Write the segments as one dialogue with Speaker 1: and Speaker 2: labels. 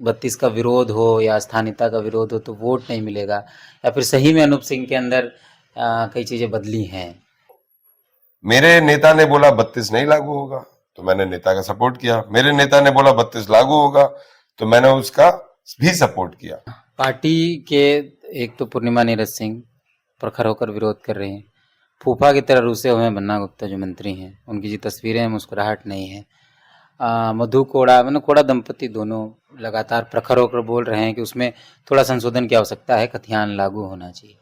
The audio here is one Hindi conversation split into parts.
Speaker 1: 32 का विरोध हो या स्थानीयता का विरोध हो तो वोट नहीं मिलेगा, या फिर सही में अनूप सिंह के अंदर कई चीजें बदली हैं?
Speaker 2: मेरे नेता ने बोला 32 नहीं लागू होगा तो मैंने नेता का सपोर्ट किया। मेरे नेता ने बोला 32 लागू होगा तो मैंने उसका भी सपोर्ट किया।
Speaker 1: पार्टी के एक तो पूर्णिमा नीरज सिंह प्रखर होकर विरोध कर रहे हैं, फूफा की तरह रूसे हुए हैं बन्ना गुप्ता जो मंत्री हैं, उनकी जो तस्वीरें हैं मुस्कुराहट नहीं है। मधु कोड़ा कोड़ा दंपति दोनों लगातार प्रखर होकर बोल रहे हैं कि उसमें थोड़ा संशोधन की आवश्यकता है, खतियान लागू होना चाहिए।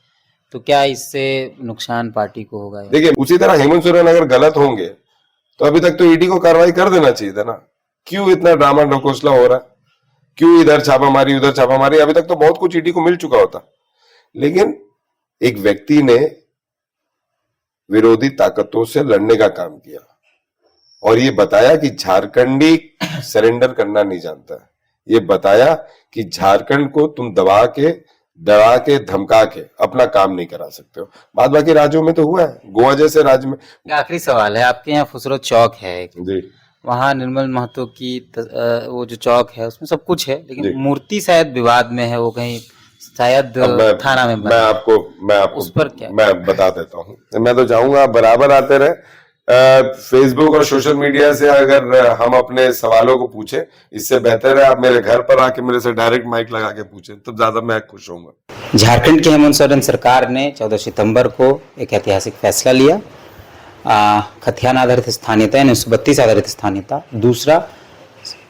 Speaker 1: तो क्या इससे नुकसान पार्टी को होगा?
Speaker 2: देखिए, उसी तरह हेमंत सोरेन अगर गलत होंगे तो अभी तक तो ईडी को कार्रवाई कर देना चाहिए था ना। क्यों इतना ड्रामा ढकोसला हो रहा है? क्यों इधर छापामारी उधर छापामारी? अभी तक तो बहुत कुछ ईडी को मिल चुका होता। लेकिन एक व्यक्ति ने विरोधी ताकतों से लड़ने का काम किया और ये बताया कि झारखंडी सरेंडर करना नहीं जानता है। ये बताया कि झारखंड को तुम दबा के डरा के धमका के अपना काम नहीं करा सकते हो। बाद बाकी राज्यों में तो हुआ है, गोवा जैसे राज्य में।
Speaker 1: आखिरी सवाल है, आपके यहाँ फुसरो चौक है
Speaker 2: जी,
Speaker 1: वहाँ निर्मल महतो की वो जो चौक है उसमें सब कुछ है, लेकिन मूर्ति शायद विवाद में है, वो कहीं शायद थाना में
Speaker 2: मैं आपको
Speaker 1: उस पर क्या
Speaker 2: मैं बता देता हूँ। मैं तो चाहूंगा आप बराबर आते रहे फेसबुक और सोशल मीडिया से। अगर हम अपने सवालों को पूछे, इससे बेहतर है आप मेरे घर पर आके मेरे से डायरेक्ट माइक लगा के पूछे, तो ज्यादा मैं खुश होऊंगा।
Speaker 1: झारखंड की हेमंत सोरेन सरकार ने 14 सितंबर को एक ऐतिहासिक फैसला लिया, खतियान आधारित स्थानीयता यानी 132 आधारित स्थानीयता। दूसरा,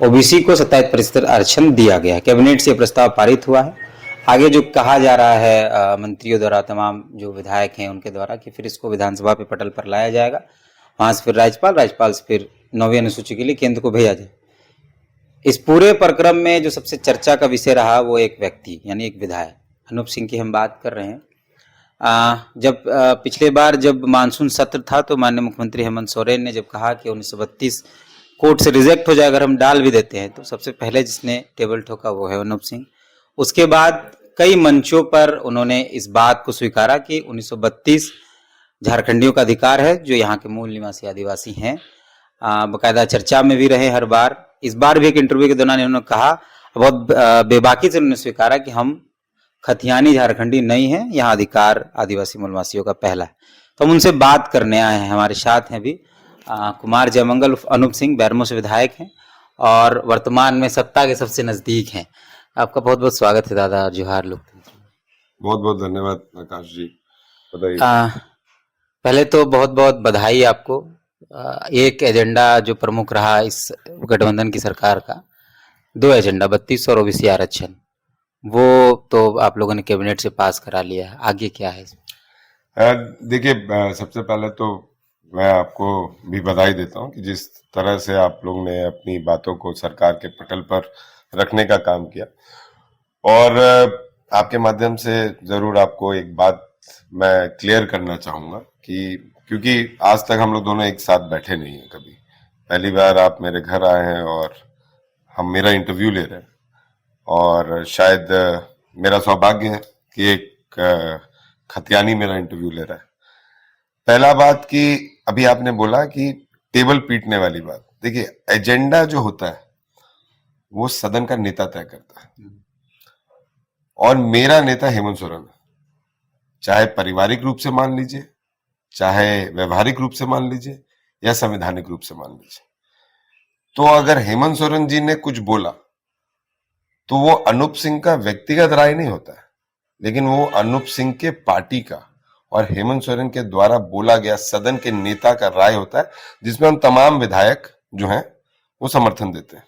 Speaker 1: ओबीसी को 27% आरक्षण दिया गया। कैबिनेट से प्रस्ताव पारित हुआ है। आगे जो कहा जा रहा है मंत्रियों द्वारा, तमाम जो विधायक हैं उनके द्वारा, कि फिर इसको विधानसभा पे पटल पर लाया जाएगा, वहां से फिर राज्यपाल से फिर 9वीं अनुसूची के लिए केंद्र को भेजा जाए। इस पूरे प्रक्रम में जो सबसे चर्चा का विषय रहा वो एक व्यक्ति यानी एक विधायक अनूप सिंह की हम बात कर रहे हैं। जब पिछले बार जब मानसून सत्र था तो माननीय मुख्यमंत्री हेमंत सोरेन ने जब कहा कि 1932 कोर्ट से रिजेक्ट हो जाए अगर हम डाल भी देते हैं, तो सबसे पहले जिसने टेबल ठोका वो है अनूप सिंह। उसके बाद कई मंचों पर उन्होंने इस बात को स्वीकारा कि 1932 झारखंडियों का अधिकार है जो यहाँ के मूल निवासी आदिवासी हैं। बाकायदा चर्चा में भी रहे हर बार। इस बार भी एक इंटरव्यू के दौरान उन्होंने कहा, बहुत बेबाकी से उन्होंने स्वीकारा कि हम खतियानी झारखंडी नहीं है, यहाँ अधिकार आदिवासी मूलवासियों का पहला है। तो हम उनसे बात करने आए हैं। हमारे साथ हैं भी कुमार जयमंगल अनूप सिंह, बैरमो से विधायक हैं और वर्तमान में सत्ता के सबसे नजदीक हैं। आपका बहुत बहुत स्वागत है दादा, जोहार लोकतंत्र।
Speaker 2: बहुत बहुत धन्यवाद आकाश जी, बताइए।
Speaker 1: पहले तो बहुत बहुत बधाई आपको। एक एजेंडा जो प्रमुख रहा इस गठबंधन की सरकार का, 2 एजेंडा 32 और ओबीसी आरक्षण, वो तो आप लोगों ने कैबिनेट से पास करा लिया है। आगे क्या है?
Speaker 2: देखिए, सबसे पहले तो मैं आपको भी बधाई देता हूं कि जिस तरह से आप लोग ने अपनी बातों को सरकार के पटल पर रखने का काम किया। और आपके माध्यम से जरूर आपको एक बात मैं क्लियर करना चाहूंगा कि क्योंकि आज तक हम लोग दोनों एक साथ बैठे नहीं हैं कभी, पहली बार आप मेरे घर आए हैं और हम मेरा इंटरव्यू ले रहे हैं, और शायद मेरा सौभाग्य है कि एक खतियानी मेरा इंटरव्यू ले रहा है। पहला बात कि अभी आपने बोला कि टेबल पीटने वाली बात, देखिए एजेंडा जो होता है वो सदन का नेता तय करता है और मेरा नेता हेमंत सोरेन है। चाहे पारिवारिक रूप से मान लीजिए, चाहे व्यवहारिक रूप से मान लीजिए, या संवैधानिक रूप से मान लीजिए, तो अगर हेमंत सोरेन जी ने कुछ बोला तो वो अनूप सिंह का व्यक्तिगत राय नहीं होता है, लेकिन वो अनूप सिंह के पार्टी का और हेमंत सोरेन के द्वारा बोला गया सदन के नेता का राय होता है, जिसमें हम तमाम विधायक जो हैं वो समर्थन देते हैं।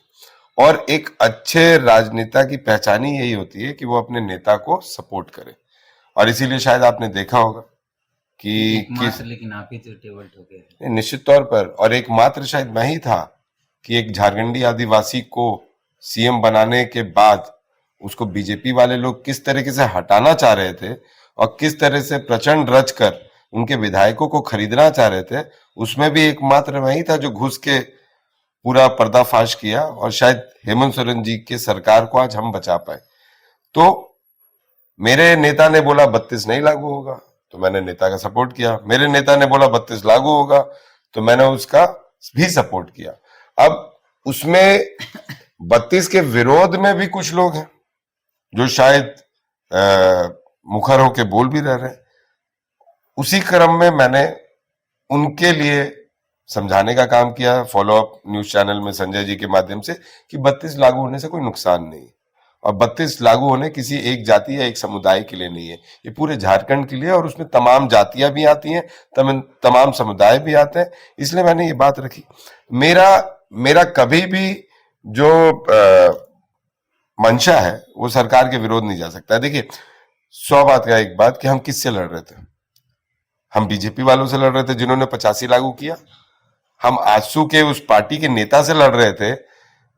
Speaker 2: और एक अच्छे राजनेता की पहचान ही यही होती है कि वो अपने नेता को सपोर्ट करे, और इसीलिए शायद आपने देखा होगा कि
Speaker 1: लेकिन आप ही तो टेबल ठोके।
Speaker 2: निश्चित तौर पर, और एकमात्र शायद मैं ही था कि एक झारखंडी आदिवासी को सीएम बनाने के बाद उसको बीजेपी वाले लोग किस तरीके से हटाना चाह रहे थे और किस तरह से प्रचंड रच कर उनके विधायकों को खरीदना चाह रहे थे, उसमें भी एकमात्र मैं ही था जो घुस के पूरा पर्दाफाश किया, और शायद हेमंत सोरेन जी के सरकार को आज हम बचा पाए। तो मेरे नेता ने बोला 32 नहीं लागू होगा तो मैंने नेता का सपोर्ट किया। मेरे नेता ने बोला 32 लागू होगा तो मैंने उसका भी सपोर्ट किया। अब उसमें 32 के विरोध में भी कुछ लोग हैं जो शायद मुखर होके बोल भी रहे हैं। उसी क्रम में मैंने उनके लिए समझाने का काम किया फॉलो अप न्यूज चैनल में संजय जी के माध्यम से कि 32 लागू होने से कोई नुकसान नहीं, और 32 लागू होने किसी एक जाति या एक समुदाय के लिए नहीं है, ये पूरे झारखंड के लिए, और उसमें तमाम जातियां भी आती हैं, तमाम समुदाय भी आते हैं। इसलिए मैंने ये बात रखी। मेरा कभी भी जो मंशा है वो सरकार के विरोध नहीं जा सकता। देखिए 100 बात का एक बात कि हम किससे लड़ रहे थे, हम बीजेपी वालों से लड़ रहे थे जिन्होंने 85 लागू किया, हम आजसू के उस पार्टी के नेता से लड़ रहे थे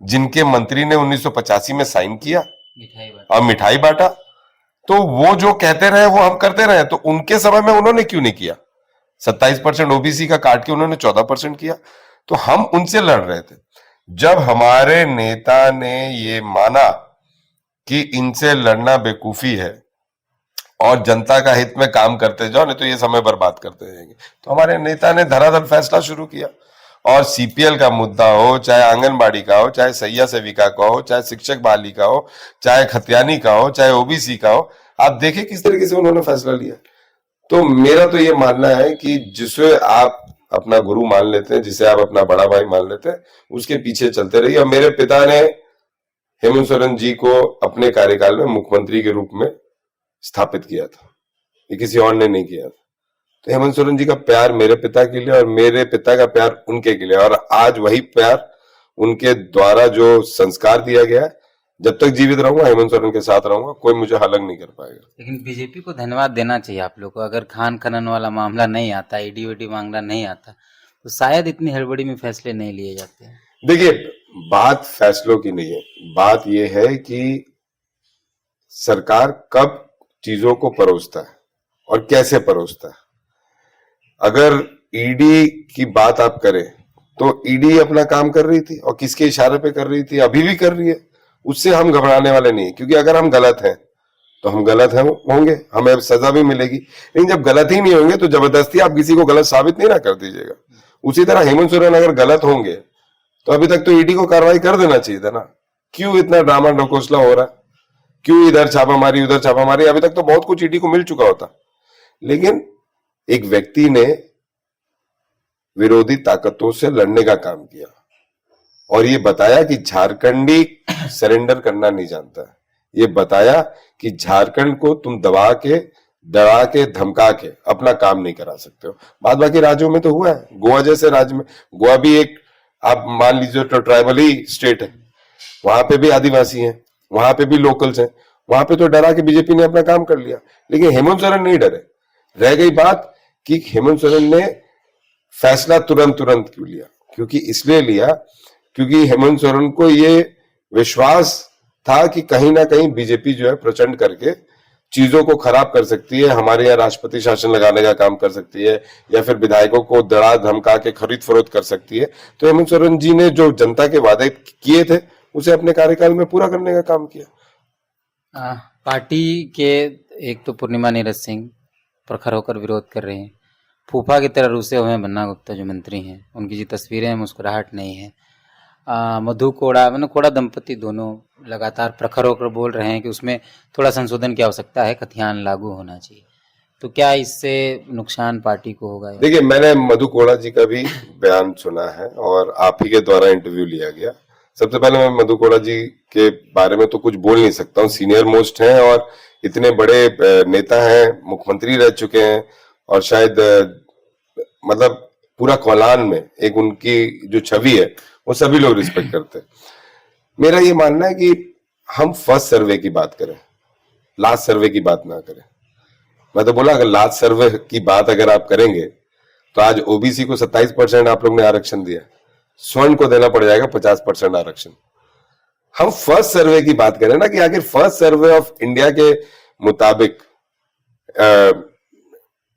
Speaker 2: जिनके मंत्री ने 1985 में साइन किया और मिठाई बांटा। तो वो जो कहते रहे वो हम करते रहे, तो उनके समय में उन्होंने क्यों नहीं किया? 27% ओबीसी का काट के उन्होंने 14% किया, तो हम उनसे लड़ रहे थे। जब हमारे नेता ने ये माना कि इनसे लड़ना बेवकूफी है और जनता का हित में काम करते जाओ, नहीं तो ये समय बर्बाद करते जाएंगे, तो हमारे नेता ने धराधर फैसला शुरू किया। और सीपीएल का मुद्दा हो, चाहे आंगनबाड़ी का हो, चाहे सैया सेविका का हो, चाहे शिक्षक बहाली का हो, चाहे खतियानी का हो, चाहे ओबीसी का हो, आप देखिए किस तरीके से उन्होंने फैसला लिया। तो मेरा तो ये मानना है कि जिसे आप अपना गुरु मान लेते हैं, जिसे आप अपना बड़ा भाई मान लेते हैं, उसके पीछे चलते रहिए। और मेरे पिता ने हेमंत सोरेन जी को अपने कार्यकाल में मुख्यमंत्री के रूप में स्थापित किया था, ये किसी और ने नहीं किया था। तो हेमंत सोरेन जी का प्यार मेरे पिता के लिए और मेरे पिता का प्यार उनके के लिए, और आज वही प्यार उनके द्वारा जो संस्कार दिया गया है, जब तक जीवित रहूंगा हेमंत सोरेन के साथ रहूंगा, कोई मुझे अलग नहीं कर पाएगा।
Speaker 1: लेकिन बीजेपी को धन्यवाद देना चाहिए आप लोग को। अगर खान खनन वाला मामला नहीं आता, ईडी वीडी मामला नहीं आता, तो शायद इतनी हड़बड़ी में फैसले नहीं लिए जाते हैं।
Speaker 2: देखिए बात फैसलों की नहीं है, बात यह है कि सरकार कब चीजों को परोसता है और कैसे परोसता है। अगर ईडी की बात आप करें तो ईडी अपना काम कर रही थी और किसके इशारे पे कर रही थी, अभी भी कर रही है, उससे हम घबराने वाले नहीं, क्योंकि अगर हम गलत हैं तो हम गलत हैं होंगे, हमें सजा भी मिलेगी। लेकिन जब गलत ही नहीं होंगे तो जबरदस्ती आप किसी को गलत साबित नहीं ना कर दीजिएगा। उसी तरह हेमंत सोरेन अगर गलत होंगे तो अभी तक तो ईडी को कार्रवाई कर देना चाहिए था ना। क्यों इतना ड्रामा ढकोसला हो रहा है, क्यों इधर छापामारी उधर छापामारी? अभी तक तो बहुत कुछ ईडी को मिल चुका होता। लेकिन एक व्यक्ति ने विरोधी ताकतों से लड़ने का काम किया और ये बताया कि झारखंडी सरेंडर करना नहीं जानता है। ये बताया कि झारखंड को तुम दबा के डरा के धमका के अपना काम नहीं करा सकते हो। बाद बाकी राज्यों में तो हुआ है, गोवा जैसे राज्य में, गोवा भी एक आप मान लीजिए तो ट्राइबल ही स्टेट है, वहां पे भी आदिवासी हैं, वहां पे भी लोकल्स हैं, वहां पे तो डरा के बीजेपी ने अपना काम कर लिया। लेकिन हेमंत सोरेन नहीं डरे। रह गई बात कि हेमंत सोरेन ने फैसला तुरंत क्यों लिया? क्योंकि इसलिए लिया क्योंकि हेमंत सोरेन को ये विश्वास था कि कहीं ना कहीं बीजेपी जो है प्रचंड करके चीजों को खराब कर सकती है, हमारे यहाँ राष्ट्रपति शासन लगाने का काम कर सकती है, या फिर विधायकों को डरा धमका के खरीद फरोख्त कर सकती है। तो हेमंत सोरेन जी ने जो जनता के वादे किए थे उसे अपने कार्यकाल में पूरा करने का काम किया।
Speaker 1: पार्टी के एक तो पूर्णिमा नीरज सिंह प्रखर होकर विरोध कर रहे हैं, फूफा की तरह रूसे हुए हैं बन्ना गुप्ता जो मंत्री हैं, उनकी जो तस्वीरें हैं मुस्कुराहट नहीं है। मधु कोड़ा कोड़ा दंपति दोनों लगातार प्रखर होकर बोल रहे हैं कि उसमें थोड़ा संशोधन की आवश्यकता है, खतियान लागू होना चाहिए। तो क्या इससे नुकसान पार्टी को होगा?
Speaker 2: देखिए मैंने मधु कोड़ा जी का भी बयान सुना है और आप ही के द्वारा इंटरव्यू लिया गया। सबसे पहले मैं मधु कोड़ा जी के बारे में तो कुछ बोल नहीं सकता हूँ, सीनियर मोस्ट हैं और इतने बड़े नेता हैं, मुख्यमंत्री रह चुके हैं, और शायद मतलब पूरा कौलान में एक उनकी जो छवि है वो सभी लोग रिस्पेक्ट करते हैं। मेरा ये मानना है कि हम फर्स्ट सर्वे की बात करें, लास्ट सर्वे की बात ना करें। मैं तो बोला अगर लास्ट सर्वे की बात अगर आप करेंगे तो आज ओबीसी को 27% आप लोग ने आरक्षण दिया, स्वर्ण को देना पड़ जाएगा 50% आरक्षण। हम फर्स्ट सर्वे की बात करें ना कि आखिर फर्स्ट सर्वे ऑफ इंडिया के मुताबिक,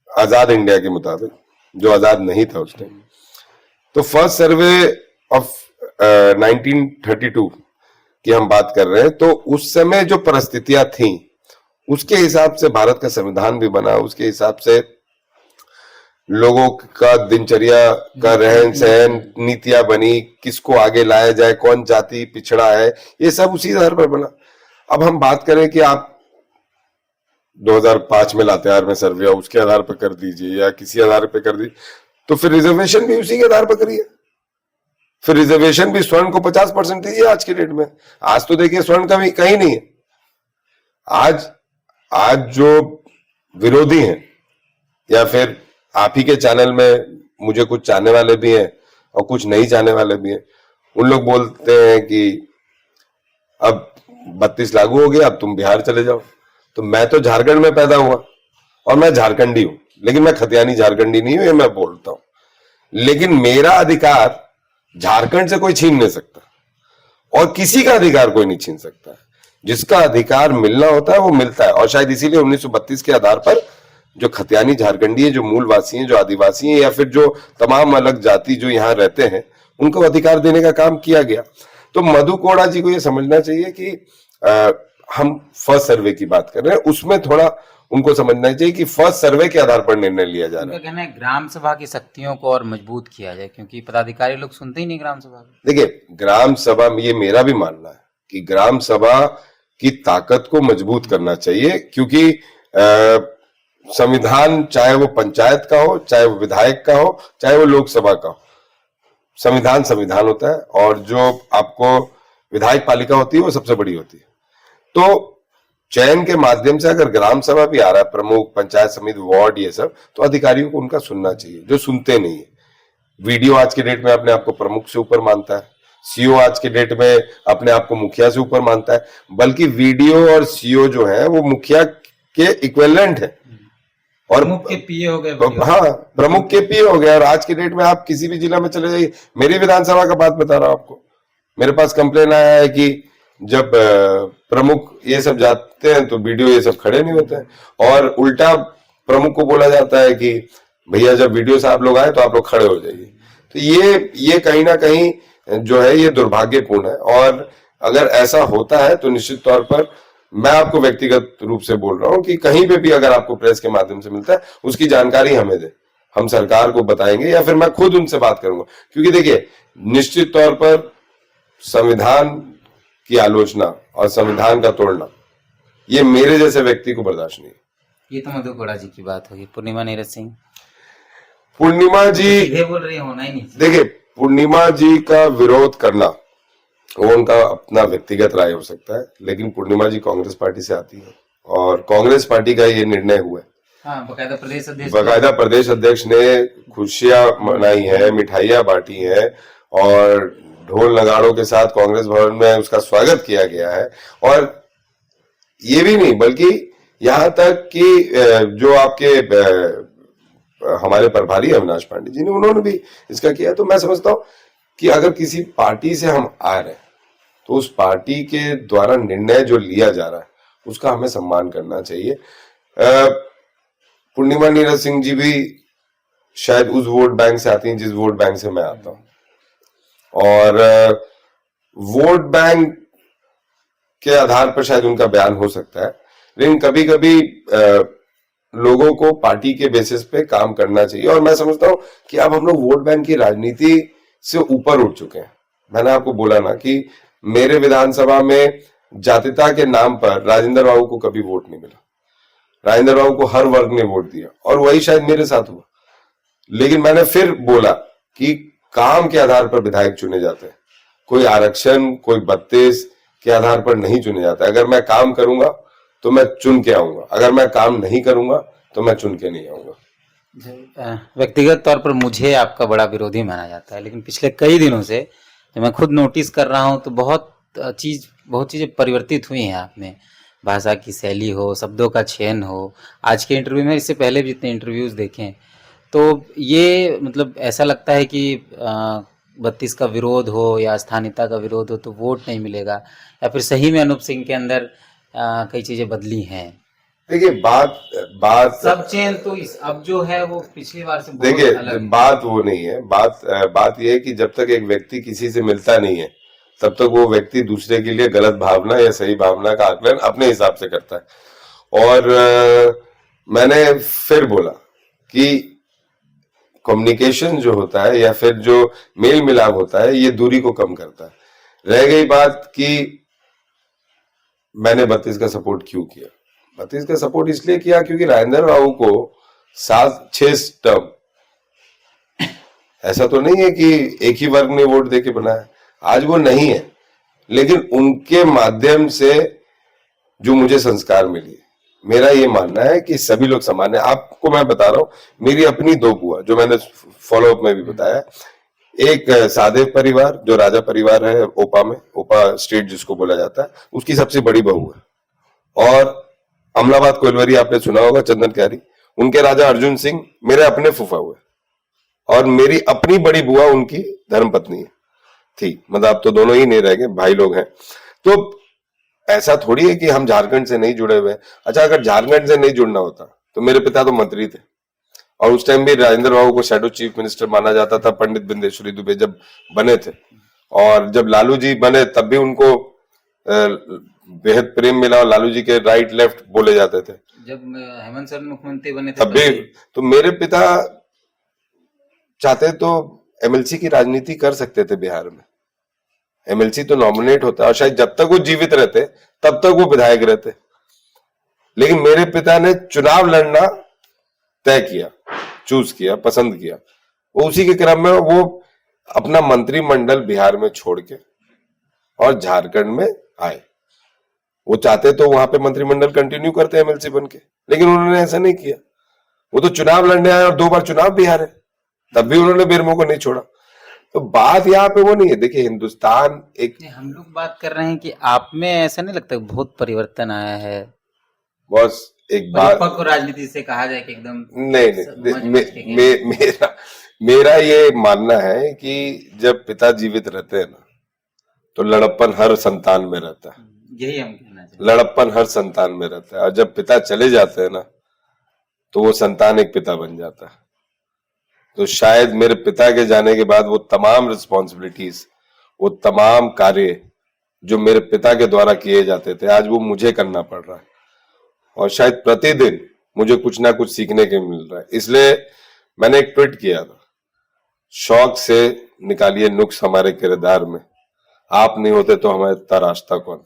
Speaker 2: आजाद इंडिया के मुताबिक, जो आजाद नहीं था उस टाइम, तो फर्स्ट सर्वे ऑफ 1932 की हम बात कर रहे हैं, तो उस समय जो परिस्थितियां थी उसके हिसाब से भारत का संविधान भी बना, उसके हिसाब से लोगों का दिनचर्या का रहन सहन, नीतियां बनी, किसको आगे लाया जाए, कौन जाति पिछड़ा है, ये सब उसी आधार पर बना। अब हम बात करें कि आप 2005 में लातेहार में सर्वे हुआ उसके आधार पर कर दीजिए या किसी आधार पर कर दीजिए, तो फिर रिजर्वेशन भी उसी के आधार पर करिए। फिर रिजर्वेशन भी स्वर्ण को 50% दीजिए आज के डेट में। आज तो देखिए स्वर्ण का भी कहीं नहीं है। आज जो विरोधी हैं या फिर आप ही के चैनल में मुझे कुछ चाहने वाले भी हैं और कुछ नहीं चाहने वाले भी हैं, उन लोग बोलते हैं कि अब 32 लागू हो गया, अब तुम बिहार चले जाओ। तो मैं तो झारखंड में पैदा हुआ और मैं झारखंडी हूं, लेकिन मैं खतियानी झारखंडी नहीं हूं, ये मैं बोलता हूं। लेकिन मेरा अधिकार झारखंड से कोई छीन नहीं सकता और किसी का अधिकार कोई नहीं छीन सकता। जिसका अधिकार मिलना होता है वो मिलता है। और शायद इसीलिए 1932 के आधार पर जो खतियानी झारखंडी है, जो मूलवासी हैं, जो आदिवासी हैं या फिर जो तमाम अलग जाति जो यहाँ रहते हैं, उनको अधिकार देने का काम किया गया। तो मधु कोड़ा जी को ये समझना चाहिए कि हम फर्स्ट सर्वे की बात कर रहे हैं, उसमें थोड़ा उनको समझना चाहिए कि फर्स्ट सर्वे के आधार पर निर्णय लिया जा रहा है।
Speaker 1: कहना है ग्राम सभा की शक्तियों को और मजबूत किया जाए, क्योंकि पदाधिकारी लोग सुनते ही नहीं ग्राम सभा को।
Speaker 2: देखिए, ग्राम सभा में ये मेरा भी मानना है कि ग्राम सभा की ताकत को मजबूत करना चाहिए, क्योंकि संविधान चाहे वो पंचायत का हो, चाहे वो विधायक का हो, चाहे वो लोकसभा का हो, संविधान संविधान होता है और जो आपको विधायक पालिका होती है वो सबसे बड़ी होती है। तो चयन के माध्यम से अगर ग्राम सभा भी आ रहा है, प्रमुख, पंचायत समिति, वार्ड, ये सब, तो अधिकारियों को उनका सुनना चाहिए जो सुनते नहीं है। वीडियो आज के डेट में अपने आप को प्रमुख से ऊपर मानता है, सीओ आज के डेट में अपने आप को मुखिया से ऊपर मानता है, बल्कि वीडियो और सीओ जो है वो मुखिया के इक्विवेलेंट है और
Speaker 1: प्रमुख के पीए हो गए।
Speaker 2: हाँ, प्रमुख के पीए हो गए। और आज की डेट में आप किसी भी जिला में चले जाइए, मेरी विधानसभा का बात बता रहा हूं आपको, मेरे पास कंप्लेन आया है कि जब प्रमुख ये सब जाते हैं तो वीडियो ये सब खड़े नहीं होते हैं और उल्टा प्रमुख को बोला जाता है कि भैया जब वीडियो से आप लोग आए तो आप लोग खड़े हो जाइए। तो ये कहीं ना कहीं जो है ये दुर्भाग्यपूर्ण है। और अगर ऐसा होता है तो निश्चित तौर पर मैं आपको व्यक्तिगत रूप से बोल रहा हूं कि कहीं पे भी अगर आपको प्रेस के माध्यम से मिलता है उसकी जानकारी हमें दे, हम सरकार को बताएंगे या फिर मैं खुद उनसे बात करूंगा। क्योंकि देखिए, निश्चित तौर पर संविधान की आलोचना और संविधान का तोड़ना ये मेरे जैसे व्यक्ति को बर्दाश्त नहीं।
Speaker 1: ये तो मधु कोड़ा जी की बात होगी। पूर्णिमा नीरज सिंह,
Speaker 2: पूर्णिमा जी
Speaker 1: बोल रही होना ही नहीं।
Speaker 2: देखिए, पूर्णिमा जी का विरोध करना वो उनका अपना व्यक्तिगत राय हो सकता है, लेकिन पूर्णिमा जी कांग्रेस पार्टी से आती है और कांग्रेस पार्टी का ये निर्णय हुआ है।
Speaker 1: हाँ, बकायदा
Speaker 2: प्रदेश अध्यक्ष ने खुशियां मनाई है, मिठाइयां बांटी है और ढोल नगाड़ों के साथ कांग्रेस भवन में उसका स्वागत किया गया है। और ये भी नहीं, बल्कि यहां तक कि जो आपके हमारे प्रभारी अविनाश पांडे जी ने, उन्होंने भी इसका किया। तो मैं समझता हूं कि अगर किसी पार्टी से हम आ रहे हैं तो उस पार्टी के द्वारा निर्णय जो लिया जा रहा है उसका हमें सम्मान करना चाहिए। पूर्णिमा नीरज सिंह जी भी शायद उस वोट बैंक से आती हैं जिस वोट बैंक से मैं आता हूं और वोट बैंक के आधार पर शायद उनका बयान हो सकता है, लेकिन कभी कभी लोगों को पार्टी के बेसिस पे काम करना चाहिए। और मैं समझता हूं कि अब हम लोग वोट बैंक की राजनीति से ऊपर उठ चुके हैं। मैंने आपको बोला ना कि मेरे विधानसभा में जातिता के नाम पर राजेंद्र बाबू को कभी वोट नहीं मिला। राजेंद्र बाबू को हर वर्ग ने वोट दिया और वही शायद मेरे साथ हुआ। लेकिन मैंने फिर बोला कि काम के आधार पर विधायक चुने जाते हैं, कोई आरक्षण, कोई 32 के आधार पर नहीं चुने जाते। अगर मैं काम करूंगा तो मैं चुन के आऊंगा, अगर मैं काम नहीं करूंगा तो मैं चुन के नहीं आऊंगा।
Speaker 1: व्यक्तिगत तौर पर मुझे आपका बड़ा विरोधी माना जाता है, लेकिन पिछले कई दिनों से जब मैं खुद नोटिस कर रहा हूं तो बहुत चीजें परिवर्तित हुई हैं आप में। भाषा की शैली हो, शब्दों का चयन हो, आज के इंटरव्यू में, इससे पहले भी जितने इंटरव्यूज देखें तो ये मतलब ऐसा लगता है कि 32 का विरोध हो या स्थानीयता का विरोध हो तो वोट नहीं मिलेगा, या फिर सही में अनूप सिंह के अंदर कई चीजें बदली हैं।
Speaker 2: देखिए, बात
Speaker 1: सब चेंज तो अब जो है वो पिछली बार से
Speaker 2: देखिए, बात वो नहीं है। बात ये है कि जब तक एक व्यक्ति किसी से मिलता नहीं है तब तक वो व्यक्ति दूसरे के लिए गलत भावना या सही भावना का आकलन अपने हिसाब से करता है। और मैंने फिर बोला कि कम्युनिकेशन जो होता है या फिर जो मेल मिलाप होता है, ये दूरी को कम करता है। रह गई बात कि मैंने 32 का सपोर्ट क्यों किया, 32 का सपोर्ट इसलिए किया क्योंकि राजेंद्र बाबू को 7-6 टर्म, ऐसा तो नहीं है कि एक ही वर्ग ने वोट देके बनाया, आज वो नहीं है, लेकिन उनके माध्यम से जो मुझे संस्कार मिली, मेरा ये मानना है कि सभी लोग समान है। आपको मैं बता रहा हूं, मेरी अपनी 2 बुआ, जो मैंने फॉलोअप में भी बताया, एक सादेव परिवार जो राजा परिवार है ओपा में, ओपा स्टेट जिसको बोला जाता है, उसकी सबसे बड़ी बहू है। और अमलाबाद कोइलवरी आपने सुना होगा, चंदन क्यारी, उनके राजा अर्जुन सिंह मेरे अपने फूफा हुए, और मेरी अपनी बड़ी बुआ उनकी धर्मपत्नी है थी, मतलब अब तो दोनों ही नहीं रह गए, भाई लोग हैं। तो ऐसा थोड़ी है कि हम झारखंड से नहीं जुड़े हुए। अच्छा, अगर झारखंड से नहीं जुड़ना होता तो मेरे पिता तो मंत्री थे, और उस टाइम भी राजेंद्र बाबू को शैडो चीफ मिनिस्टर माना जाता था, पंडित बिंदेश्वरी दुबे जब बने थे, और जब लालू जी बने तब भी उनको बेहद प्रेम मिला, और लालू जी के राइट लेफ्ट बोले जाते थे।
Speaker 1: जब हेमंत सोरेन मुख्यमंत्री बने थे
Speaker 2: तब भी तो मेरे पिता चाहते तो एमएलसी की राजनीति कर सकते थे बिहार में। एमएलसी तो नॉमिनेट होता है, और शायद जब तक वो जीवित रहते तब तक वो विधायक रहते, लेकिन मेरे पिता ने चुनाव लड़ना तय किया, चूज किया, पसंद किया। वो उसी के क्रम में वो अपना मंत्रिमंडल बिहार में छोड़ के और झारखंड में आए। वो चाहते तो वहां पे मंत्रिमंडल कंटिन्यू करते एमएलसी बन के, लेकिन उन्होंने ऐसा नहीं किया। वो तो चुनाव लड़ने आए, और 2 बार चुनाव भी हारे, तब भी उन्होंने बेरमो को नहीं छोड़ा। तो बात यहाँ पे वो नहीं है। देखिए, हिंदुस्तान एक,
Speaker 1: हम लोग बात कर रहे हैं कि आप में ऐसा नहीं लगता बहुत परिवर्तन आया है?
Speaker 2: बॉस एक बात
Speaker 1: को राजनीति से कहा जाए कि एकदम
Speaker 2: नहीं, मेरा ये मानना है कि जब पिता जीवित रहते हैं ना, तो लड़प्पन हर संतान में रहता है।
Speaker 1: यही हम कहना चाहते हैं,
Speaker 2: लड़प्पन हर संतान में रहता है, और जब पिता चले जाते हैं ना, तो वो संतान एक पिता बन जाता है। तो शायद मेरे पिता के जाने के बाद वो तमाम रिस्पॉन्सिबिलिटीज, वो तमाम कार्य जो मेरे पिता के द्वारा किए जाते थे, आज वो मुझे करना पड़ रहा है, और शायद प्रतिदिन मुझे कुछ ना कुछ सीखने के मिल रहा है। इसलिए मैंने एक ट्वीट किया था, शौक से निकालिए नुक्स हमारे किरदार में, आप नहीं होते तो हमारे इतना रास्ता कौन।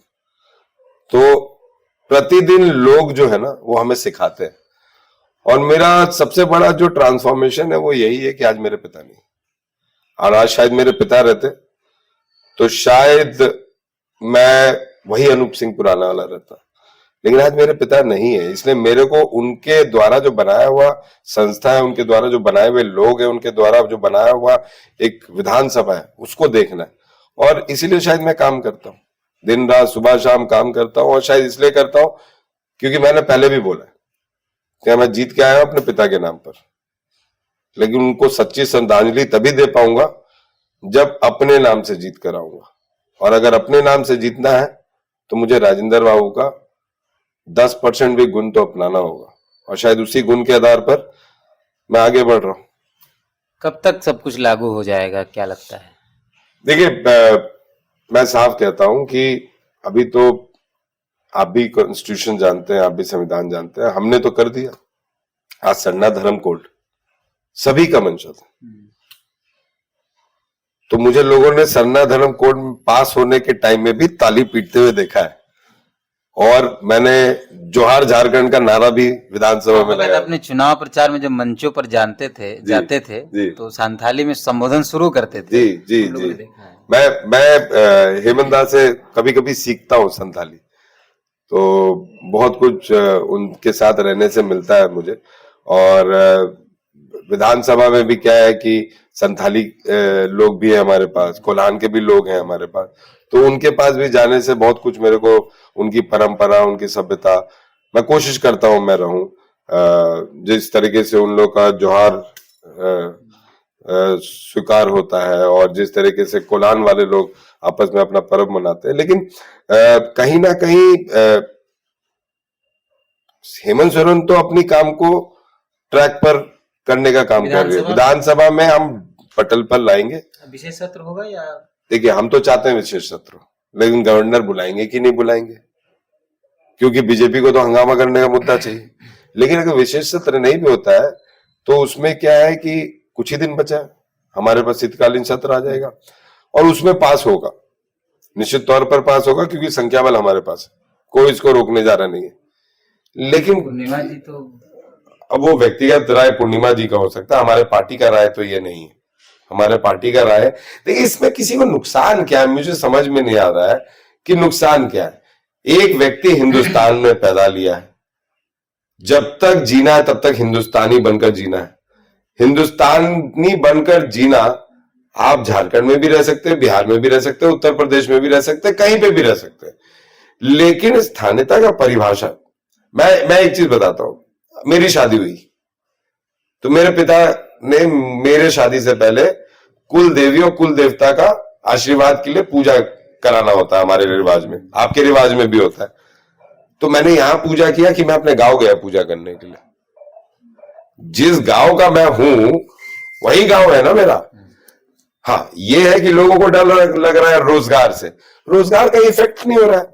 Speaker 2: तो प्रतिदिन लोग जो है ना, वो हमें सिखाते हैं, और मेरा सबसे बड़ा जो ट्रांसफॉर्मेशन है वो यही है कि आज मेरे पिता नहीं, और आज शायद मेरे पिता रहते तो शायद मैं वही अनूप सिंह पुराना वाला रहता, लेकिन आज मेरे पिता नहीं है। इसलिए मेरे को उनके द्वारा जो बनाया हुआ संस्था है, उनके द्वारा जो बनाए हुए लोग हैं, उनके द्वारा जो बनाया हुआ एक विधानसभा है, उसको देखना है। और इसीलिए शायद मैं काम करता हूँ, दिन रात सुबह शाम काम करता हूँ, और शायद इसलिए करता हूँ क्योंकि मैंने पहले भी बोला कि मैं जीत के आया हूं अपने पिता के नाम पर, लेकिन उनको सच्ची श्रद्धांजलि तभी दे पाऊंगा जब अपने नाम से जीत कर आऊंगा। और अगर अपने नाम से जीतना है तो मुझे राजेंद्र बाबू का 10% भी गुण तो अपनाना होगा, और शायद उसी गुण के आधार पर मैं आगे बढ़ रहा हूं।
Speaker 1: कब तक सब कुछ लागू हो जाएगा, क्या लगता है?
Speaker 2: देखिए, मैं साफ कहता हूं कि अभी तो आप भी कॉन्स्टिट्यूशन जानते हैं, आप भी संविधान जानते हैं, हमने तो कर दिया। आज सरना धर्म कोड सभी का मंशा था, तो मुझे लोगों ने सरना धर्म कोड पास होने के टाइम में भी ताली पीटते हुए देखा है, और मैंने जोहार झारखंड का नारा भी विधानसभा में लगाया।
Speaker 1: अपने चुनाव प्रचार में जब मंचों पर जाते थे तो संथाली में संबोधन शुरू करते थे।
Speaker 2: जी। मैं हेमंत दास से कभी कभी सीखता हूँ संथाली, तो बहुत कुछ उनके साथ रहने से मिलता है मुझे। और विधानसभा में भी क्या है कि संथाली लोग भी है हमारे पास, कोल्हान के भी लोग हैं हमारे पास, तो उनके पास भी जाने से बहुत कुछ मेरे को उनकी परंपरा, उनकी सभ्यता, मैं कोशिश करता हूं मैं रहूं। जिस तरीके से उन लोग का जोहार स्वीकार होता है, और जिस तरीके से कोल्हान वाले लोग आपस में अपना पर्व मनाते हैं, लेकिन कहीं ना कहीं हेमंत सोरेन तो अपनी काम को ट्रैक पर करने का काम कर रही है। विधानसभा में हम पटल पर लाएंगे।
Speaker 1: विशेष सत्र होगा या?
Speaker 2: देखिए, हम तो चाहते हैं विशेष सत्र, लेकिन गवर्नर बुलाएंगे कि नहीं बुलाएंगे, क्योंकि बीजेपी को तो हंगामा करने का मुद्दा चाहिए। लेकिन अगर विशेष सत्र नहीं भी होता है तो उसमें क्या है कि कुछ ही दिन बचा है, हमारे पास शीतकालीन सत्र आ जाएगा और उसमें पास होगा, निश्चित तौर पर पास होगा, क्योंकि संख्या बल हमारे पास है, कोई इसको रोकने जा रहा नहीं है। लेकिन
Speaker 1: पूर्णिमा जी तो
Speaker 2: अब वो व्यक्तिगत राय पूर्णिमा जी का हो सकता है, हमारे पार्टी का राय तो ये नहीं है, हमारे पार्टी का राय है। देखिए इसमें किसी को नुकसान क्या है, मुझे समझ में नहीं आ रहा है कि नुकसान क्या है। एक व्यक्ति हिंदुस्तान में पैदा लिया है, जब तक जीना है तब तक हिंदुस्तानी बनकर जीना है। हिंदुस्तानी बनकर जीना, आप झारखंड में भी रह सकते हैं, बिहार में भी रह सकते हैं, उत्तर प्रदेश में भी रह सकते हैं, कहीं पे भी रह सकते हैं, लेकिन स्थानीयता का परिभाषा, मैं एक चीज बताता हूं, मेरी शादी हुई तो मेरे पिता ने मेरे शादी से पहले कुल देवियों कुल देवता का आशीर्वाद के लिए पूजा कराना होता है हमारे रिवाज में, आपके रिवाज में भी होता है। तो मैंने यहां पूजा किया कि मैं अपने गांव गया पूजा करने के लिए, जिस गांव का मैं हूं वही गांव है ना मेरा। हाँ, ये है कि लोगों को डर लग रहा है रोजगार से, रोजगार का इफेक्ट नहीं हो रहा है।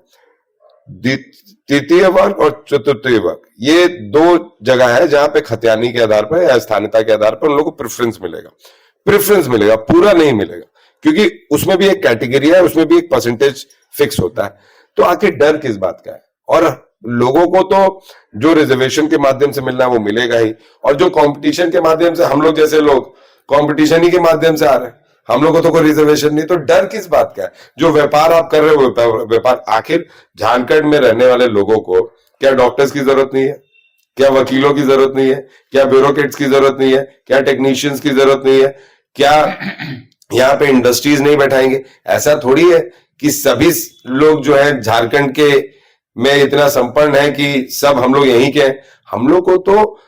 Speaker 2: तृतीय वर्ग और चतुर्थीय वर्ग, ये दो जगह है जहां पे खतियानी के आधार पर या स्थानीयता के आधार पर उन लोगों को प्रेफरेंस मिलेगा, पूरा नहीं मिलेगा, क्योंकि उसमें भी एक कैटेगरी है, उसमें भी एक परसेंटेज फिक्स होता है। तो आखिर डर किस बात का है? और लोगों को तो जो रिजर्वेशन के माध्यम से मिलना है वो मिलेगा ही, और जो कंपटीशन के माध्यम से, हम लोग जैसे लोग कंपटीशन ही के माध्यम से आ रहे हैं, हम लोग को तो कोई रिजर्वेशन नहीं, तो डर किस बात का है? जो व्यापार आप कर रहे हो व्यापार, आखिर झारखंड में रहने वाले लोगों को क्या डॉक्टर्स की जरूरत नहीं है? क्या वकीलों की जरूरत नहीं है? क्या ब्यूरोक्रेट्स की जरूरत नहीं है? क्या टेक्नीशियंस की जरूरत नहीं है? क्या यहाँ पे इंडस्ट्रीज नहीं बैठाएंगे? ऐसा थोड़ी है कि सभी लोग जो है झारखंड के में इतना संपन्न है कि सब हम लोग यहीं के हैं। हम लोग को तो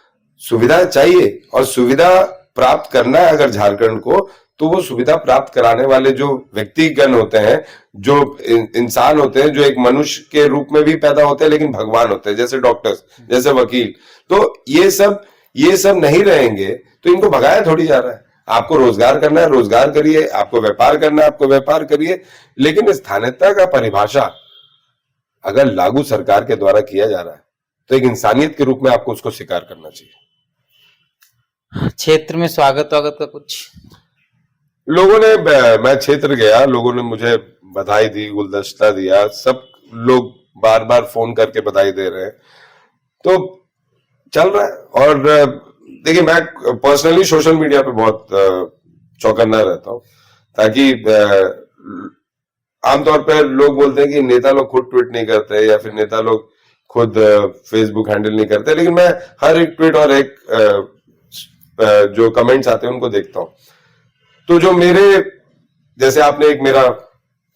Speaker 2: सुविधा चाहिए, और सुविधा प्राप्त करना है अगर झारखंड को, तो वो सुविधा प्राप्त कराने वाले जो व्यक्तिगण होते हैं, जो इंसान होते हैं, जो एक मनुष्य के रूप में भी पैदा होते हैं लेकिन भगवान होते हैं, जैसे डॉक्टर्स, जैसे वकील, तो ये सब नहीं रहेंगे तो इनको भगाया थोड़ी जा रहा है। आपको रोजगार करना है, रोजगार करिए, आपको व्यापार करना है, आपको व्यापार करिए, लेकिन स्थानीयता का परिभाषा अगर लागू सरकार के द्वारा किया जा रहा है तो एक इंसानियत के रूप में आपको उसको स्वीकार करना चाहिए।
Speaker 1: क्षेत्र में स्वागत का कुछ
Speaker 2: लोगों ने, मैं क्षेत्र गया, लोगों ने मुझे बधाई दी, गुलदस्ता दिया, सब लोग बार बार फोन करके बधाई दे रहे हैं, तो चल रहा है। और देखिए मैं पर्सनली सोशल मीडिया पे बहुत चौकन्ना रहता हूं, ताकि आमतौर पर लोग बोलते हैं कि नेता लोग खुद ट्वीट नहीं करते या फिर नेता लोग खुद फेसबुक हैंडल नहीं करते, लेकिन मैं हर एक ट्वीट और एक जो कमेंट्स आते हैं उनको देखता हूं। तो जो मेरे, जैसे आपने एक मेरा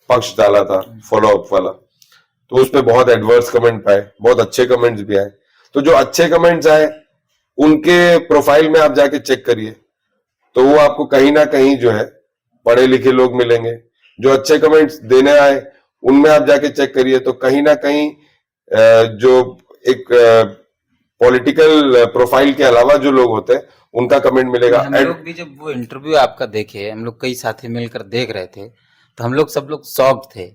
Speaker 2: पक्ष डाला था फॉलोअप वाला, तो उसमें बहुत एडवर्स कमेंट आए, बहुत अच्छे कमेंट्स भी आए। तो जो अच्छे कमेंट्स आए उनके प्रोफाइल में आप जाके चेक करिए, तो वो आपको कहीं ना कहीं जो है पढ़े लिखे लोग मिलेंगे। जो अच्छे कमेंट्स देने आए उनमें आप जाके चेक करिए, तो कहीं ना कहीं जो एक पॉलिटिकल प्रोफाइल के अलावा जो लोग होते हैं उनका कमेंट मिलेगा।
Speaker 1: हम लोग भी जब वो इंटरव्यू आपका देखे, हम लोग कई साथी मिलकर देख रहे थे, तो हम लोग सब लोग शॉक्ड थे,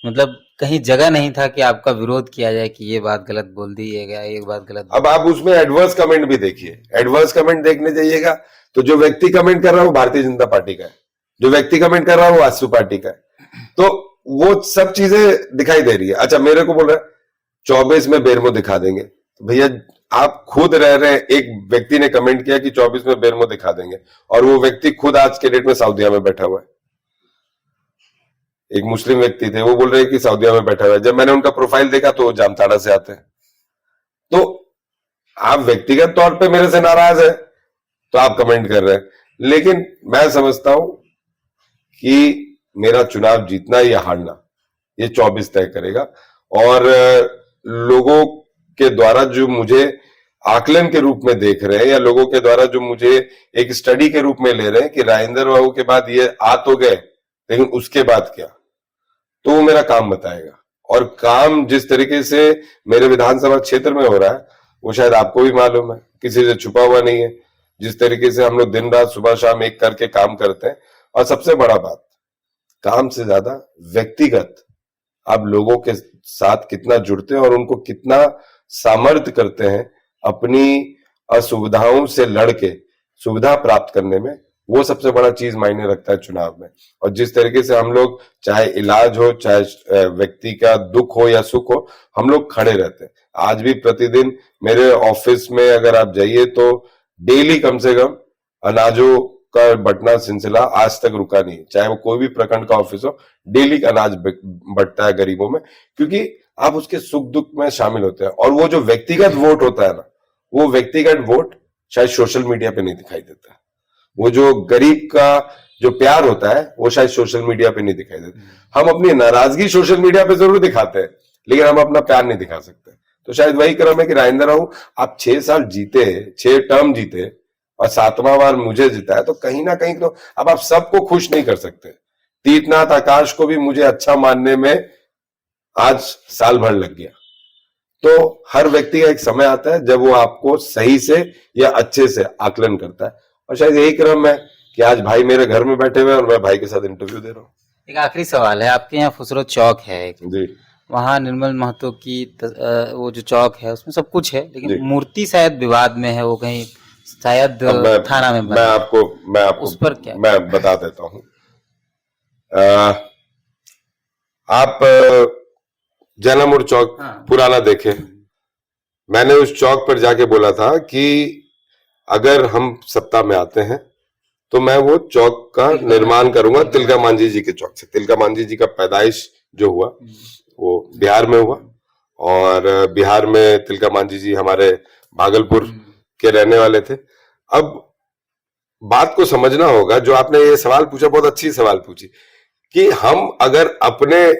Speaker 1: मतलब कहीं जगह नहीं था कि आपका विरोध किया जाए कि ये बात गलत बोल दी है, ये बात गलत।
Speaker 2: अब आप उसमें एडवर्स कमेंट भी देखिए, एडवर्स कमेंट देखने जाइएगा तो जो व्यक्ति कमेंट कर रहा है वो भारतीय जनता पार्टी का है, जो व्यक्ति कमेंट कर रहा है वो आजसू पार्टी का है, तो वो सब चीजें दिखाई दे रही है। अच्छा, मेरे को बोल रहा है 24 में बेरमो दिखा देंगे, तो भैया आप खुद रह रहे हैं, एक व्यक्ति ने कमेंट किया कि 24 में बेरमो दिखा देंगे, और वो व्यक्ति खुद आज के डेट में सऊदीया में बैठा हुआ है। एक मुस्लिम व्यक्ति थे, वो बोल रहे हैं कि सऊदीया में बैठा हुआ है। जब मैंने उनका प्रोफाइल देखा तो वो जामताड़ा से आते हैं। तो आप व्यक्तिगत तौर पे मेरे से नाराज है तो आप कमेंट कर रहे हैं, लेकिन मैं समझता हूं कि मेरा चुनाव जीतना या हारना ये 24 तय करेगा। और लोगों के द्वारा जो मुझे आकलन के रूप में देख रहे हैं, या लोगों के द्वारा जो मुझे एक स्टडी के रूप में ले रहे हैं कि राजेंद्र बाबू के बाद ये आ तो गए, लेकिन उसके बाद क्या, तो वो मेरा काम बताएगा। और काम जिस तरीके से मेरे विधानसभा क्षेत्र में हो रहा है वो शायद आपको भी मालूम है, किसी से छुपा हुआ नहीं है। जिस तरीके से हम लोग दिन रात सुबह शाम एक करके काम करते हैं, और सबसे बड़ा बात, काम से ज्यादा व्यक्तिगत आप लोगों के साथ कितना जुड़ते हैं और उनको कितना सामर्थ्य करते हैं अपनी असुविधाओं से लड़के सुविधा प्राप्त करने में, वो सबसे बड़ा चीज मायने रखता है चुनाव में। और जिस तरीके से हम लोग, चाहे इलाज हो, चाहे व्यक्ति का दुख हो या सुख हो, हम लोग खड़े रहते हैं। आज भी प्रतिदिन मेरे ऑफिस में अगर आप जाइए तो डेली कम से कम अनाजों का बंटना सिलसिला आज तक रुका नहीं, चाहे वो कोई भी प्रखंड का ऑफिस हो, डेली का अनाज बंटता है गरीबों में, क्योंकि आप उसके सुख दुख में शामिल होते हैं। और वो जो व्यक्तिगत वोट होता है ना, वो व्यक्तिगत वोट शायद सोशल मीडिया पे नहीं दिखाई देता। वो जो गरीब का जो प्यार होता है वो शायद सोशल मीडिया पे नहीं दिखाई देता। हम अपनी नाराजगी सोशल मीडिया पे जरूर दिखाते हैं, लेकिन हम अपना प्यार नहीं दिखा सकते। तो शायद वही क्रम है कि राजेंद्र राव, आप 6 साल जीते, 6 टर्म जीते और 7वां बार मुझे जिताया, तो कहीं ना कहीं तो अब आप सबको खुश नहीं कर सकते। तीर्थनाथ आकाश को भी मुझे अच्छा मानने में आज साल भर लग गया। तो हर व्यक्ति का एक समय आता है जब वो आपको सही से या अच्छे से आकलन करता है, और शायद यही क्रम है कि आज भाई मेरे घर में बैठे हुए हैं और मैं भाई के साथ इंटरव्यू दे रहा हूँ।
Speaker 1: एक आखिरी सवाल है, आपके यहाँ फुसरो चौक है एक,
Speaker 2: जी,
Speaker 1: वहाँ निर्मल महतो की वो जो चौक है उसमें सब कुछ है,
Speaker 2: जी।
Speaker 1: लेकिन मूर्ति शायद विवाद में है, वो कहीं शायद थाना में
Speaker 2: मैं आपको
Speaker 1: उस पर क्या,
Speaker 2: मैं बता देता हूँ। आप जैनामुड़ चौक पुराना देखे, मैंने उस चौक पर जाके बोला था कि अगर हम सत्ता में आते हैं तो मैं वो चौक का निर्माण करूंगा तिलका मांझी जी के चौक से। तिलका मांझी जी का पैदाइश जो हुआ वो बिहार में हुआ, और बिहार में तिलका मांझी जी हमारे भागलपुर के रहने वाले थे। अब बात को समझना होगा, जो आपने ये सवाल पूछा, बहुत अच्छी सवाल पूछी, कि हम अगर अपने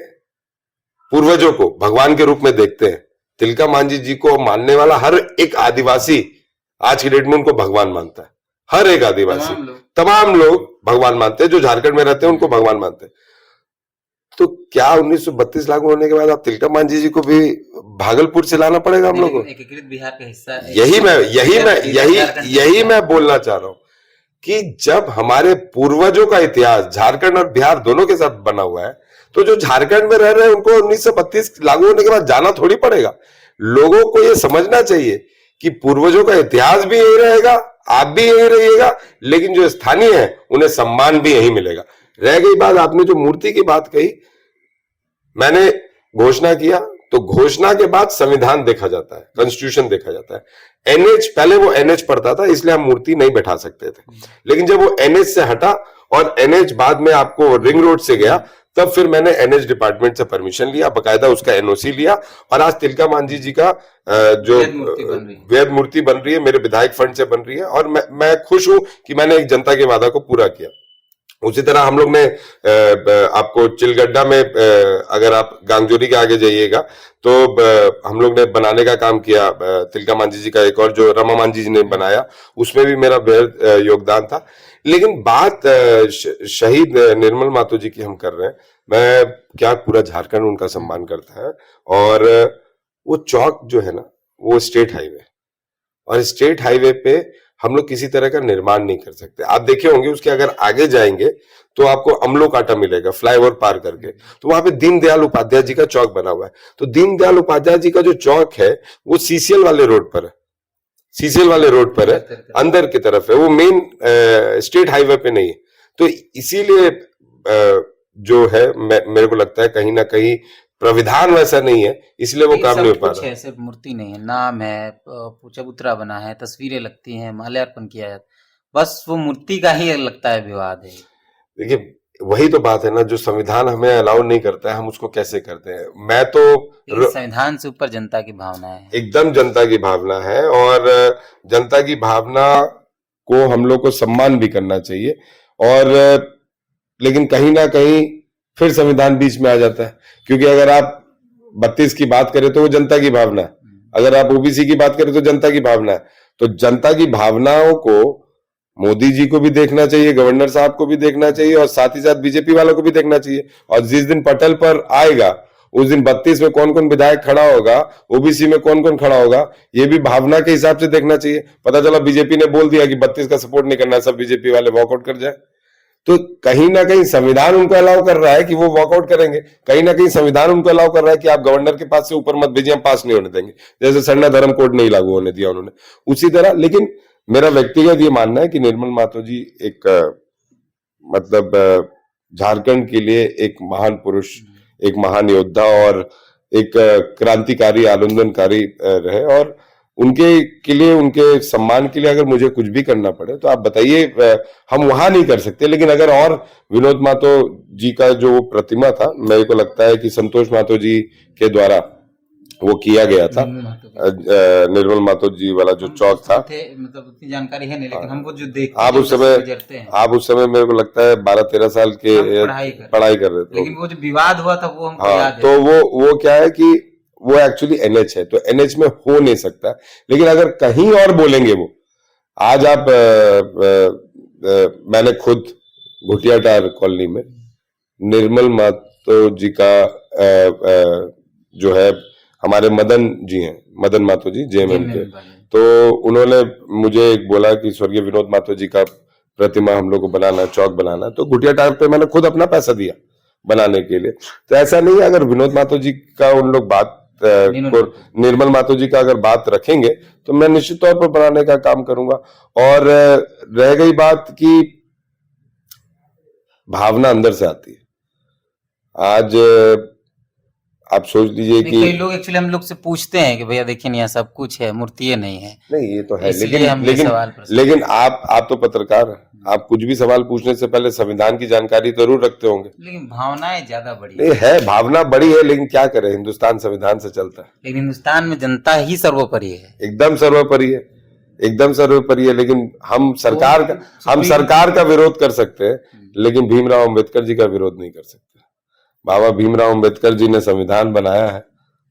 Speaker 2: पूर्वजों को भगवान के रूप में देखते हैं, तिलका मांझी जी को मानने वाला हर एक आदिवासी आज की डेट में उनको भगवान मानता है। हर एक आदिवासी, तमाम लोग भगवान मानते हैं, जो झारखंड में रहते हैं उनको भगवान मानते हैं। तो क्या 1932 लागू होने के बाद आप तिलका मांझी जी को भी भागलपुर से लाना पड़ेगा हम लोग को?
Speaker 1: एकीकृत बिहार का हिस्सा है।
Speaker 2: यही मैं बोलना चाह रहा हूं कि जब हमारे पूर्वजों का इतिहास झारखंड और बिहार दोनों के साथ बना हुआ है, तो जो झारखंड में रह रहे हैं उनको 1932 लागू होने के बाद जाना थोड़ी पड़ेगा। लोगों को यह समझना चाहिए कि पूर्वजों का इतिहास भी यही रहेगा, आप भी यही रहिएगा, लेकिन जो स्थानीय है उन्हें सम्मान भी यही मिलेगा। रह गई बात, आपने जो मूर्ति की बात कही, मैंने घोषणा किया तो घोषणा के बाद संविधान देखा जाता है, कॉन्स्टिट्यूशन देखा जाता है। एनएच, पहले वो एनएच पड़ता था, इसलिए हम मूर्ति नहीं बैठा सकते थे, लेकिन जब वो एनएच से हटा और एनएच बाद में आपको रिंग रोड से गया, तब फिर मैंने एनएच डिपार्टमेंट से परमिशन लिया, बकायदा उसका एनओसी लिया, और आज तिलका मांझी जी का जो वेद मूर्ति बन रही है, मेरे विधायक फंड से बन रही है, और मैं खुश हूं कि मैंने एक जनता के वादा को पूरा किया। उसी तरह हम लोग ने आपको चिलगड्डा में, अगर आप गांगजोरी के आगे जाइएगा तो हम लोग ने बनाने का काम किया, तिलका मांझी जी का एक और जो रमा मांझी जी ने बनाया, उसमें भी मेरा बेहद योगदान था। लेकिन बात शहीद निर्मल महतो जी की हम कर रहे हैं, मैं क्या, पूरा झारखंड उनका सम्मान करता है, और वो चौक जो है ना, वो स्टेट हाईवे, और स्टेट हाईवे पे हम लोग किसी तरह का निर्माण नहीं कर सकते। आप देखे होंगे उसके अगर आगे जाएंगे तो आपको अमलो कांटा मिलेगा फ्लाईओवर पार करके, तो वहां पे दीनदयाल उपाध्याय जी का चौक बना हुआ है। तो दीनदयाल उपाध्याय जी का जो चौक है वो सीसीएल वाले रोड पर है, सीसीएल वाले रोड पर है, अंदर की तरफ है, वो मेन स्टेट हाईवे पे नहीं है। तो इसीलिए जो है मेरे को लगता है कहीं ना कहीं प्रविधान वैसा नहीं है, इसलिए वो काम नहीं हो पा रहा है।
Speaker 1: सिर्फ मूर्ति नहीं है, नाम है, चबूतरा बना है, तस्वीरें लगती हैं, माल्यार्पण किया है, बस वो मूर्ति का ही लगता है विवाद है।
Speaker 2: देखिए वही तो बात है ना, जो संविधान हमें अलाउ नहीं करता है, हम उसको कैसे करते हैं। मैं तो
Speaker 1: संविधान से ऊपर जनता की भावना है, एकदम
Speaker 2: जनता की भावना है, और जनता की भावना को हम लोग को सम्मान भी करना चाहिए। और लेकिन कहीं ना कहीं फिर संविधान बीच में आ जाता है, क्योंकि अगर आप 32 की बात करें तो वो जनता की भावना है, अगर आप ओबीसी की बात करें तो जनता की भावना है। तो जनता की भावनाओं को मोदी जी को भी देखना चाहिए, गवर्नर साहब को भी देखना चाहिए, और साथ ही साथ बीजेपी वालों को भी देखना चाहिए। और जिस दिन पटल पर आएगा उस दिन 32 में कौन कौन विधायक खड़ा होगा, ओबीसी में कौन कौन खड़ा होगा, ये भी भावना के हिसाब से देखना चाहिए। पता चला बीजेपी ने बोल दिया कि 32 का सपोर्ट नहीं करना, सब बीजेपी वाले वॉकआउट कर जाए, तो कहीं ना कहीं संविधान उनको अलाउ कर रहा है कि वो वॉकआउट करेंगे, कहीं ना कहीं संविधान उनको अलाउ कर रहा है कि आप गवर्नर के पास से ऊपर मत भेजिए, हम पास नहीं होने देंगे, जैसे सरना धर्म कोड नहीं लागू होने दिया उन्होंने, उसी तरह। लेकिन मेरा व्यक्तिगत ये मानना है कि निर्मल महतो जी एक मतलब झारखंड के लिए एक महान पुरुष, एक महान योद्धा और एक क्रांतिकारी आंदोलनकारी रहे, और उनके के लिए, उनके सम्मान के लिए अगर मुझे कुछ भी करना पड़े तो आप बताइए, हम वहां नहीं कर सकते। लेकिन अगर और विनोद महतो जी का जो प्रतिमा था, मेरे को लगता है कि संतोष महतो जी के द्वारा वो किया गया था, निर्मल महतो जी वाला जो चौक था,
Speaker 1: मतलब उतनी जानकारी है नहीं, लेकिन हमको जो देखते
Speaker 2: आप उस समय मेरे को लगता है 12-13 साल के पढ़ाई कर रहे थे,
Speaker 1: लेकिन वो जो विवाद हुआ था वो हमको याद है।
Speaker 2: तो वो क्या है कि वो एक्चुअली एनएच है, तो एनएच में हो नहीं सकता। लेकिन अगर कहीं और बोलेंगे वो, आज आप मैंने खुद घुटियाटार कॉलोनी में निर्मल महतो जी का जो है, हमारे मदन जी हैं, मदन महतो जी जेएमएम के, तो उन्होंने मुझे एक बोला कि स्वर्गीय विनोद महतो जी का प्रतिमा हम लोग को बनाना, चौक बनाना, तो घुटियाटार पे मैंने खुद अपना पैसा दिया बनाने के लिए। तो ऐसा नहीं है, अगर विनोद महतो जी का उन लोग बात निर्मल महतो जी का अगर बात रखेंगे तो मैं निश्चित तौर पर बनाने का काम करूंगा। और रह गई बात की भावना अंदर से आती है। आज आप सोच लीजिए कि
Speaker 1: कई लोग एक्चुअली हम लोग से पूछते हैं कि भैया देखिए यहाँ सब कुछ है, मूर्तियां नहीं है।
Speaker 2: नहीं, ये तो है, लेकिन आप तो पत्रकार हैं, आप कुछ भी सवाल पूछने से पहले संविधान की जानकारी जरूर रखते होंगे।
Speaker 1: लेकिन भावनाएं ज्यादा बड़ी
Speaker 2: नहीं है, भावना बड़ी है, लेकिन क्या करें, हिंदुस्तान संविधान से चलता है।
Speaker 1: लेकिन हिंदुस्तान में जनता ही सर्वोपरि है,
Speaker 2: एकदम सर्वोपरि है, एकदम सर्वोपरि है। लेकिन हम सरकार का विरोध कर सकते हैं, लेकिन भीमराव अम्बेडकर जी का विरोध नहीं कर सकते। बाबा भीमराव अम्बेडकर जी ने संविधान बनाया है,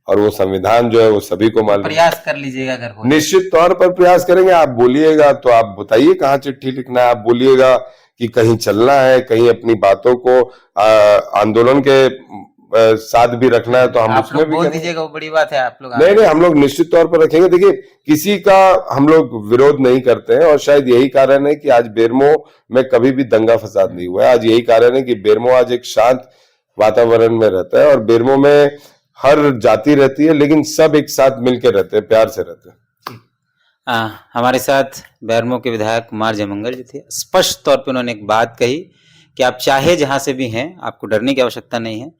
Speaker 2: और वो संविधान जो है वो सभी को मालूम।
Speaker 1: प्रयास कर लीजिएगा, अगर हो
Speaker 2: निश्चित तौर पर प्रयास करेंगे। आप बोलिएगा तो आप बताइए कहाँ चिट्ठी लिखना है, आप बोलिएगा कि कहीं चलना है, कहीं अपनी बातों को आंदोलन के साथ भी रखना है, तो हम उसमें भी
Speaker 1: बोल दीजिएगा, वो बड़ी बात है। आप लोग
Speaker 2: नहीं, हम लोग निश्चित तौर पर रखेंगे। देखिए, किसी का हम लोग विरोध नहीं करते हैं, और शायद यही कारण है कि आज बेरमो में कभी भी दंगा फसाद नहीं हुआ है। आज यही कारण है कि बेरमो आज एक शांत वातावरण में रहता है, और बेरमो में हर जाति रहती है, लेकिन सब एक साथ मिलकर रहते हैं, प्यार से रहते हैं।
Speaker 1: हमारे साथ बेरमो के विधायक कुमार जयमंगल जी थे। स्पष्ट तौर पे उन्होंने एक बात कही कि आप चाहे जहां से भी हैं, आपको डरने की आवश्यकता नहीं है।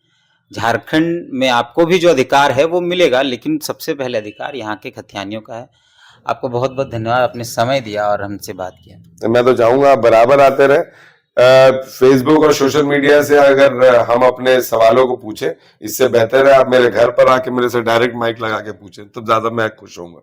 Speaker 1: झारखंड में आपको भी जो अधिकार है वो मिलेगा, लेकिन सबसे पहले अधिकार यहाँ के खतियानियों का है। आपको बहुत बहुत धन्यवाद, आपने समय दिया और हमसे बात किया।
Speaker 2: मैं तो चाहूंगा आप बराबर आते रहे। फेसबुक और सोशल मीडिया से अगर हम अपने सवालों को पूछे, इससे बेहतर है आप मेरे घर पर आके मेरे से डायरेक्ट माइक लगा के पूछें, तो ज्यादा मैं खुश होऊंगा।